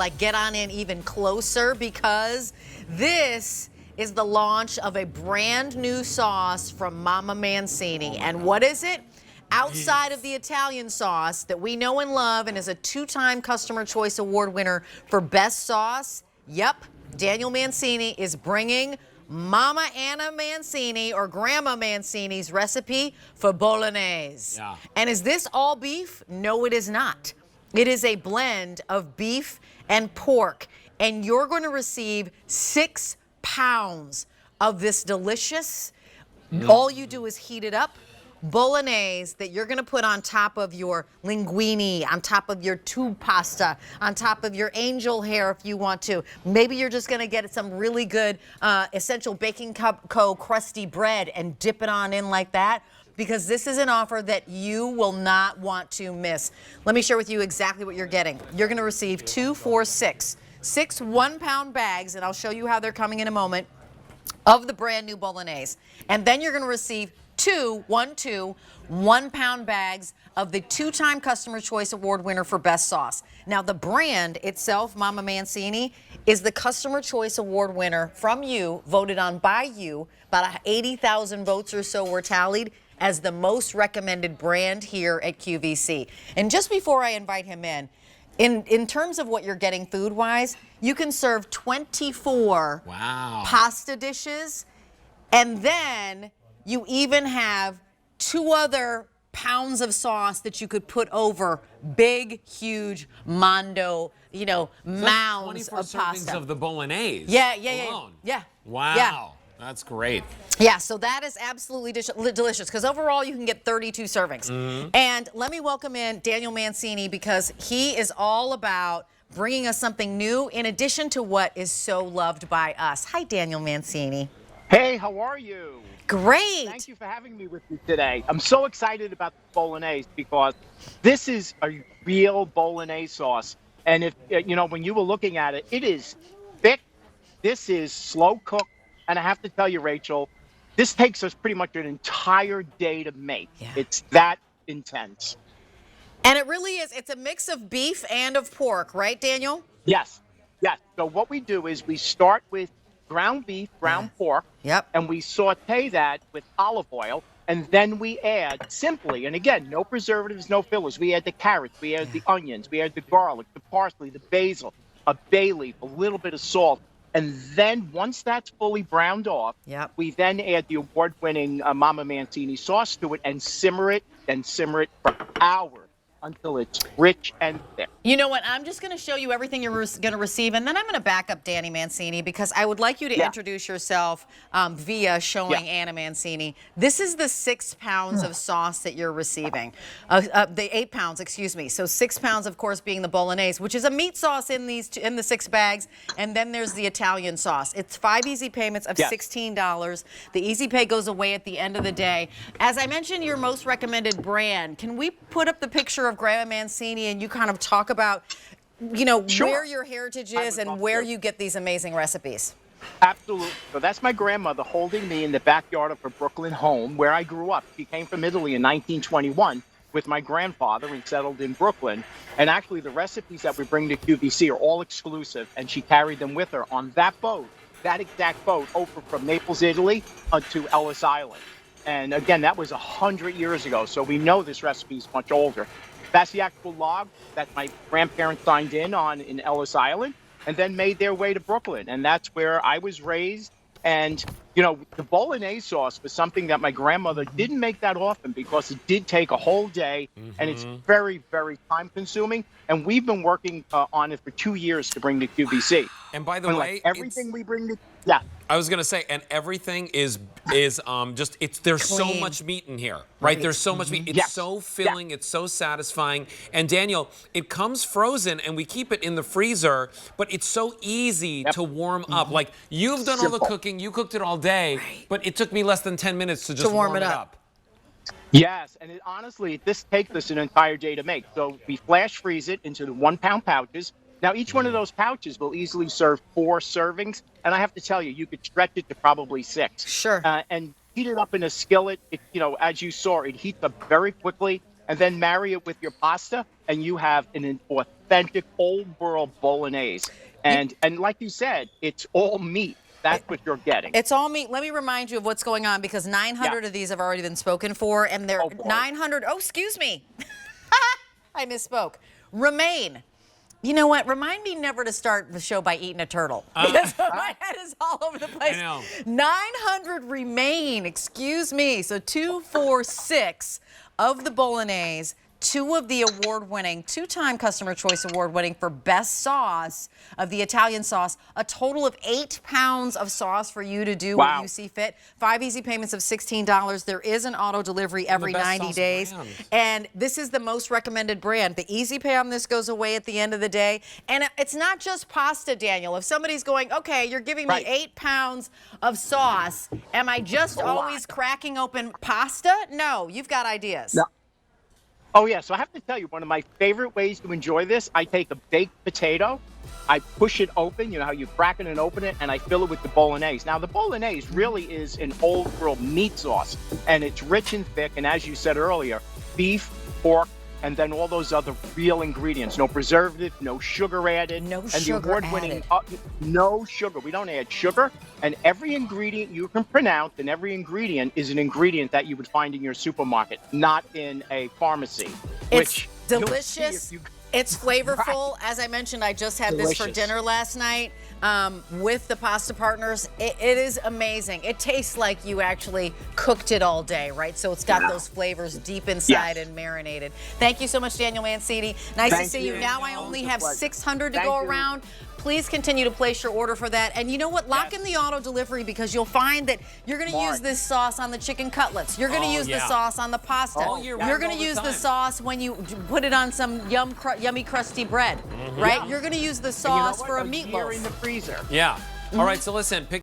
Like, get on in even closer because this is the launch of a brand new sauce from Mama Mancini. And what is it? Outside of the Italian sauce that we know and love and is a 2-time Customer Choice Award winner for Best Sauce, yep, Daniel Mancini is bringing Mama Anna Mancini or Grandma Mancini's recipe for Bolognese. Yeah. And is this all beef? No, it is not. It is a blend of beef and pork, and you're going to receive 6 pounds of this delicious, all you do is heat it up, Bolognese that you're going to put on top of your linguine, on top of your tube pasta, on top of your angel hair if you want to. Maybe you're just going to get some really good Essential Baking Co. crusty bread and dip it on in like that, because this is an offer that you will not want to miss. Let me share with you exactly what you're getting. You're going to receive 2, 4, 6 1-pound bags, and I'll show you how they're coming in a moment, of the brand new Bolognese. And then you're going to receive 2 1-pound bags of the 2-time Customer Choice Award winner for Best Sauce. Now, the brand itself, Mama Mancini, is the Customer Choice Award winner from you, voted on by you. About 80,000 votes or so were tallied as the most recommended brand here at QVC. And just before I invite him in terms of what you're getting food-wise, you can serve 24 pasta dishes, and then you even have 2 other pounds of sauce that you could put over big, huge mounds of pasta. Servings of the Bolognese. Yeah. Wow. Yeah. That's great. Yeah, so that is absolutely delicious because overall you can get 32 servings. And let me welcome in Daniel Mancini because he is all about bringing us something new in addition to what is so loved by us. Hi, Daniel Mancini. Hey, how are you? Great. Thank you for having me with you today. I'm so excited about the Bolognese because this is a real Bolognese sauce. And if when you were looking at it, it is thick. This is slow cooked. And I have to tell you, Rachel, this takes us pretty much an entire day to make. Yeah. It's that intense. And it really is. It's a mix of beef and of pork, right, Daniel? Yes. So what we do is we start with ground beef, ground pork, and we saute that with olive oil. And then we add simply, and again, no preservatives, no fillers. We add the carrots, we add the onions, we add the garlic, the parsley, the basil, a bay leaf, a little bit of salt. And then once that's fully browned off, we then add the award-winning Mama Mancini sauce to it and simmer it for hours until it's rich and thick. You know what? I'm just going to show you everything you're going to receive, and then I'm going to back up Danny Mancini because I would like you to introduce yourself via showing Anna Mancini. This is the 6 pounds of sauce that you're receiving. The 8 pounds, excuse me. So 6 pounds, of course, being the Bolognese, which is a meat sauce in the 6 bags, and then there's the Italian sauce. It's 5 easy payments of $16. The easy pay goes away at the end of the day. As I mentioned, your most recommended brand. Can we put up the picture of Grandma Mancini and you kind of talk about, where your heritage is and where you get these amazing recipes? Absolutely. So that's my grandmother holding me in the backyard of her Brooklyn home where I grew up. She came from Italy in 1921 with my grandfather and settled in Brooklyn. And actually the recipes that we bring to QVC are all exclusive, and she carried them with her on that boat, that exact boat, over from Naples, Italy, to Ellis Island. And again, that was 100 years ago, so we know this recipe is much older. That's the actual log that my grandparents signed in on in Ellis Island and then made their way to Brooklyn. And that's where I was raised. And, the Bolognese sauce was something that my grandmother didn't make that often because it did take a whole day and it's very, very time consuming. And we've been working on it for 2 years to bring to QVC. And by the way, everything we bring to, I was going to say, and everything is there's so much meat in here, right? There's so much meat. It's so filling. It's so satisfying. And Daniel, it comes frozen and we keep it in the freezer, but it's so easy to warm up. Like, you've done all the cooking. You cooked it all day, but it took me less than 10 minutes to just warm it up. Yes, and honestly, this takes us an entire day to make. So we flash freeze it into the 1-pound pouches. Now, each one of those pouches will easily serve 4 servings. And I have to tell you, you could stretch it to probably 6. Sure. And heat it up in a skillet. As you saw, it heats up very quickly. And then marry it with your pasta, and you have an authentic old world bolognese. And like you said, it's all meat. That's what you're getting. It's all meat. Let me remind you of what's going on because 900 of these have already been spoken for, and they're 900. Oh, excuse me. I misspoke. Remain. You know what? Remind me never to start the show by eating a turtle because my head is all over the place. I know. 900 remain. Excuse me. So 246 of the bolognese. 2 of the award-winning, 2-time Customer Choice Award-winning for Best Sauce of the Italian sauce. A total of 8 pounds of sauce for you to do what you see fit. 5 easy payments of $16. There is an auto delivery every 90 days. Brand. And this is the most recommended brand. The easy pay on this goes away at the end of the day. And it's not just pasta, Daniel. If somebody's going, okay, you're giving me 8 pounds of sauce, am I just always cracking open pasta? No, you've got ideas. No. Oh, yeah. So I have to tell you, one of my favorite ways to enjoy this, I take a baked potato, I push it open, you know how you crack it and open it, and I fill it with the bolognese. Now, the bolognese really is an old world meat sauce, and it's rich and thick. And as you said earlier, beef, pork, and then all those other real ingredients. No preservative, no sugar added. No and sugar the award-winning, no sugar. We don't add sugar. And every ingredient you can pronounce, and every ingredient is an ingredient that you would find in your supermarket, not in a pharmacy. It's delicious. It's flavorful. As I mentioned, I just had this for dinner last night with the pasta partners. It is amazing. It tastes like you actually cooked it all day, right? So it's got those flavors deep inside and marinated. Thank you so much, Daniel Mancini. Nice to see you. Now I only have 600 to go around. Please continue to place your order for that. And you know what? Lock in the auto delivery because you'll find that you're going to use this sauce on the chicken cutlets. You're going to use the sauce on the pasta. You're going to use the sauce when you put it on some yummy crusty bread, right? You're going to use the sauce for a meatball. In the freezer. Yeah. All right, so listen, pick